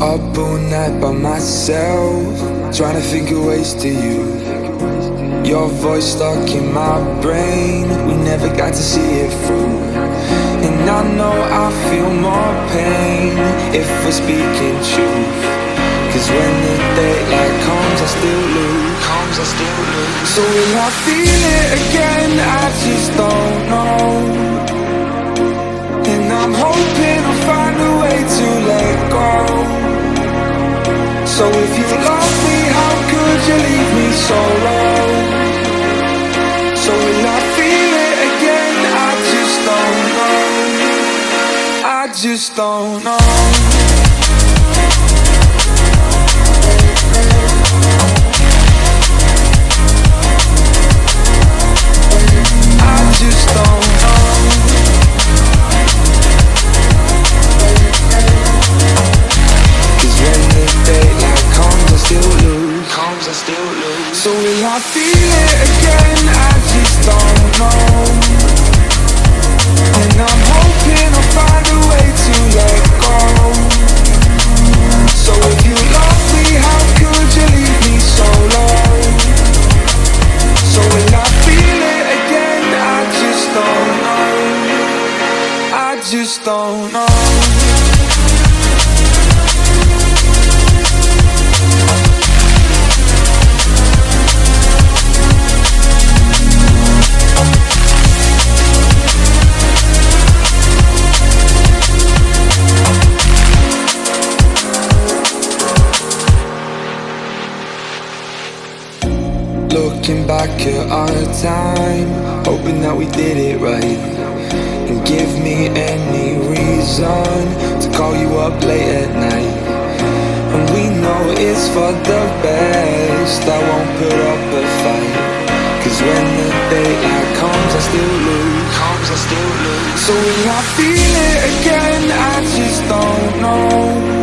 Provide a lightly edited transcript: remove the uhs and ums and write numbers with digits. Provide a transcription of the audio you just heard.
Up all night by myself, trying to think of ways to you. Your voice stuck in my brain, we never got to see it through. And I know I feel more pain if we're speaking truth. Cause when the daylight comes, I still lose. So will I feel it again? I just don't know. And I'm hoping I'll find a way to let go. So if you love me, how could you leave me so low? So will I feel it again? I just don't know. I just don't know. I just don't know. Cause when the daylight comes, I still lose. So will I feel it again? I just don't know. And I'm hoping I'll find a way to let go. So if you love me, how could you leave me so low? So will I feel it again? I just don't know. I just don't know. Looking back at our time, hoping that we did it right. And give me any reason to call you up late at night. And we know it's for the best, I won't put up a fight. Cause when the daylight comes, I still lose. So will I feel it again? I just don't know.